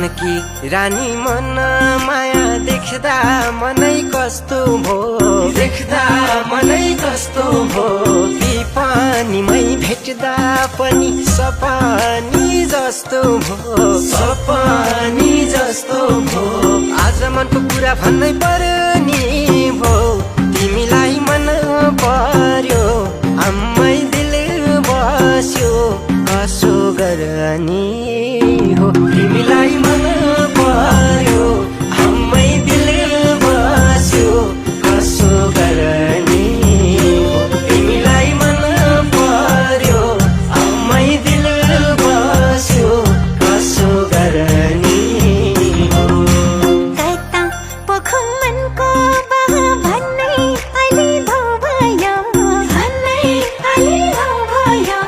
जानकी रानी मन माया देख्दा मनै कस्तो भो देख्दा मनै कस्तो भो ती पानीमै भेट्दा पनि सपानी जस्तो भो सपानी जस्तो भो आज मनको कुरा भन्नै पर्ने भो तिमीलाई मन पर्यो आम्मै दिल बस्यो कसो गर्ने हो तिमीलाई मन पर्यो आम्मै दिल बस्यो कसो गर्ने हो तिमीलाई मन पर्यो आम्मै दिल बस्यो कसो गर्ने हो कता पोखो मनको बहा भन्नै अलि धो भयो भन्नै अलि धो भयो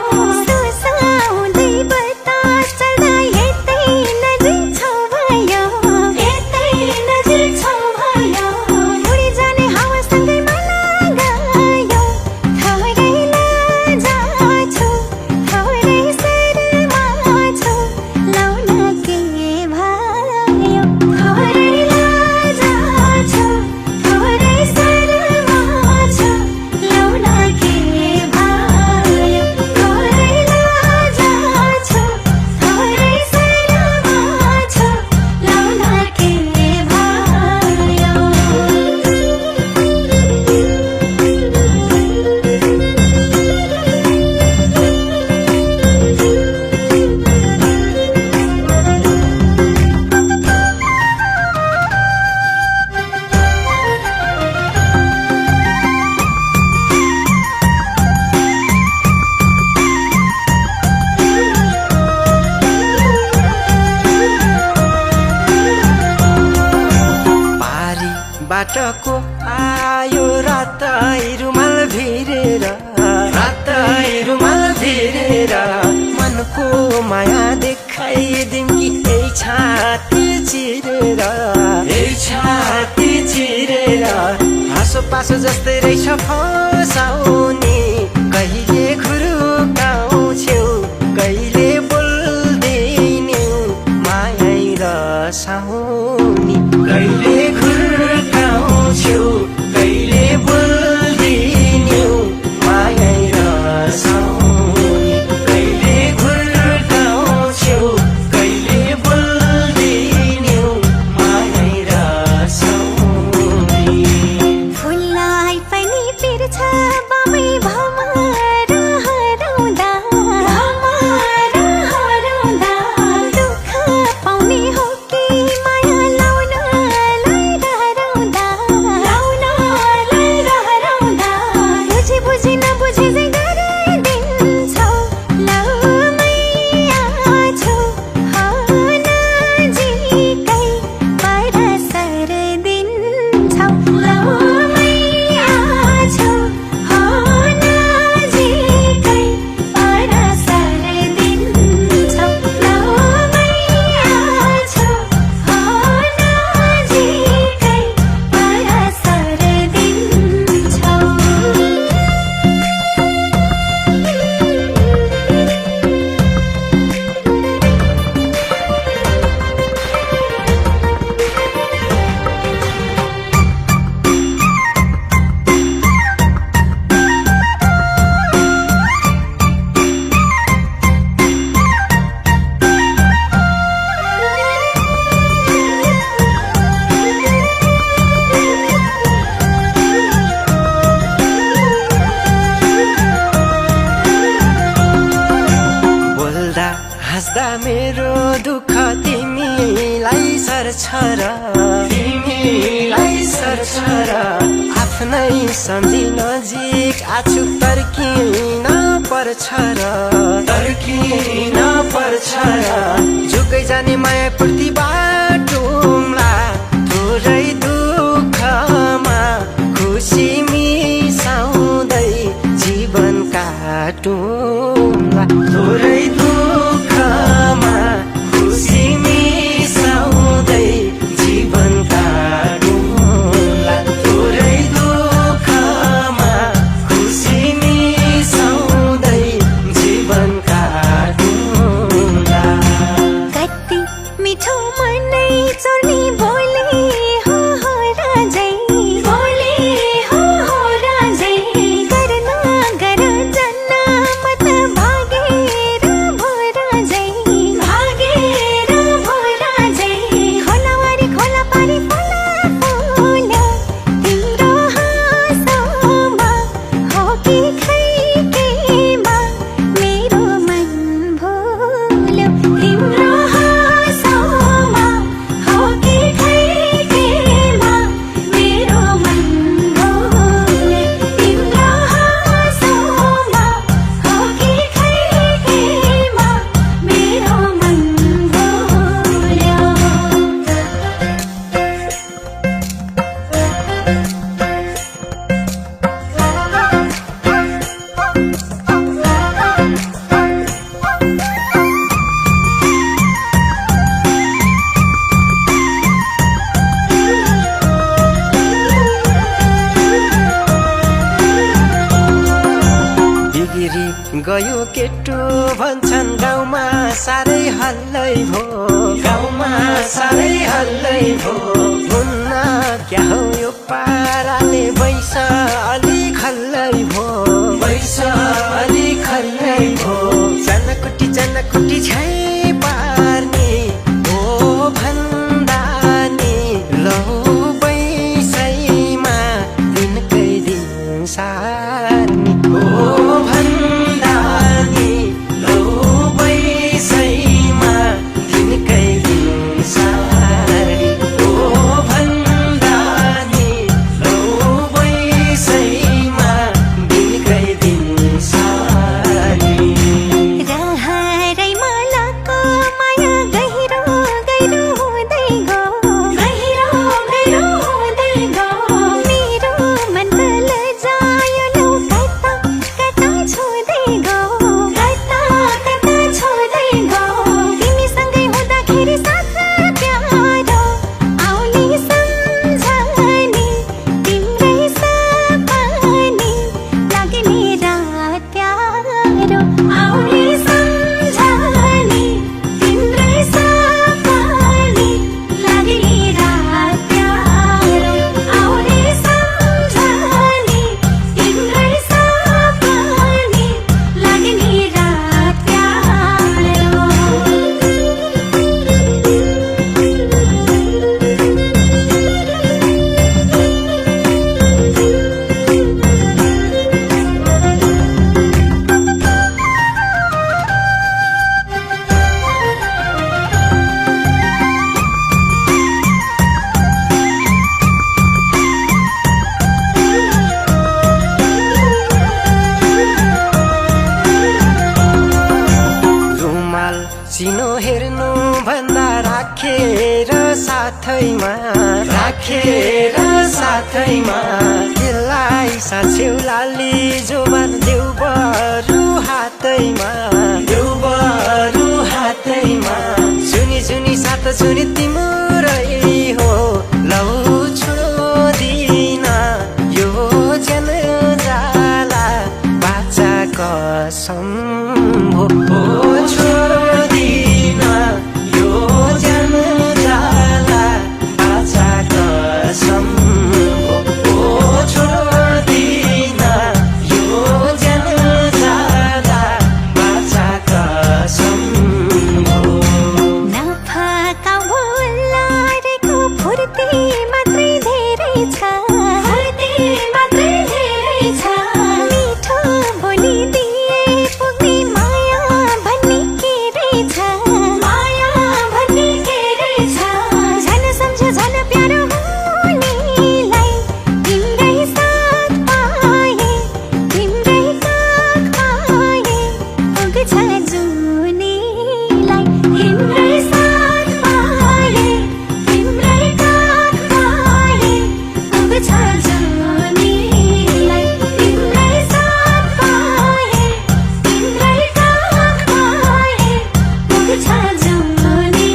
सुसाउँदै बतास चल्दा यतै नजिक छौ भयो यतै नजिक छौ भयो उडी जाने हावासँगै मलाई गयो थोरै लाजा छु थोरै शर्मा छु लाउन के भयो थोरै लाजा छु थोरै शर्मा छु लाउन के भयो थोरै लाजा छु थोरै शर्मा छु लाउन के पारी बाटको आयो रातै रुमाल भिरेर मनको माया देखाइदिउँ कि यही छाती चिरेर हाँसो पासो जस्तै रहेछ फसाउने कहिले खुरुकाउँछौ कहिले बोल्दैनौ माया रसाउने कहिले खुरुकाउँछौ कहिले बोल्दैनौ माया रसाउने कहिले खुरुकाउँछौ कहिले बोल्दैनौ माया रसाउने फुललाई पनि पिर्छ बाबै भमर हराउँदा दुःख पाउने हो कि माया लाउनलाई डराउँदा बुझी बुझी नबुझी चाहिँ गरिदिन्छौ लौ मैया छु हो नजिकै परसर दिन्छौ लौ मैया छु हो नजिकै परसर दिन्छौ लौ मैया छु हो नजिकै परसर दिन्छौ बोल्दा हाँस्दा मेरो दुःख तिमीलाई सर्छ र आफ्नै सम्झी नजिक आछु तर्किन पर्छ र झुकै जाने माया पूर्ति बाटुम्ला थोरै दुःखमा खुसी मिसाउँदै जीवन काटुम्ला थोरै दुःखमा खुसी मिसाउँदै जीवन काटुम्ला थोरै दुःखमा खुसी मिसाउँदै जीवन काटुम्ला कति मिठो मन गयो केटो भन्छन् गाउँमा साह्रै हल्लै भो गाउँमा साह्रै हल्लै भो हुन्न क्या हो यो पाराले बैस अलि खल्लै भो बैस अलि खल्लै भो जनकुटी झै पार्ने ओ भन्दा नि लौ बैसैमा दिनकै दिन सार्ने ओ भन्दा नि लौ बैसैमा दिनकै दिन सार्ने ओ भन्दा नि लौ बैसैमा दिनकै दिन सार्ने रहरै मालाको माया गहिरो गहिरो हुँदै गयो गहिरो गहिरो हुँदै गयो मेरो मन तल जायो लौ कता कता छुँदै गयो कता कता छुँदै गयो तिमीसँगै हुँदाखेरि साथ प्यारो आउने सम्झने तिम्रै सपने लाग्ने रात प्यारो आउने सम्झने तिम्रै सपने लाग्ने रात प्यारो आउने सम्झने तिम्रै सपने लाग्ने रात रुमाल चिनो हेर्नु भन्दा राखेर साथैमा त्यसलाई साछ्यौ लाली जोबान देउ बरु हातैमा सुनी साथ सुनि तिम्रै हो लौ छोडिदिन यो जन जाला बाचा कसम हो छोडिदिन यो जन जाला बाचा कसम हो छोडिदिन यो जन जाला बाचा कसम हो नफाका बोलारेको फुर्ती मात्रै धेरै छ मिठो बोलिदिए पुग्ने माया भन्ने के रहेछ झन सम्झ झन प्यारो हुनेलाई तिम्रै साथ पाए तिम्रै काख पाए पुग्छ जुनीलाई तिम्रै साथ पाए तिम्रै काख पाए पुग्छ जुनीलाई तिम्रै साथ पाए तिम्रै काख पाए पुग्छ जुनीलाई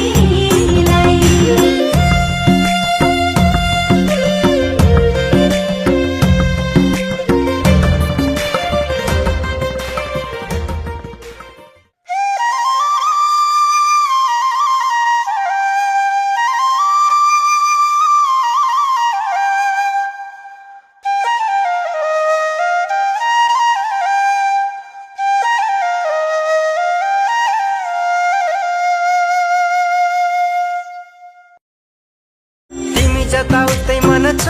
तिमी जताउतै मन छ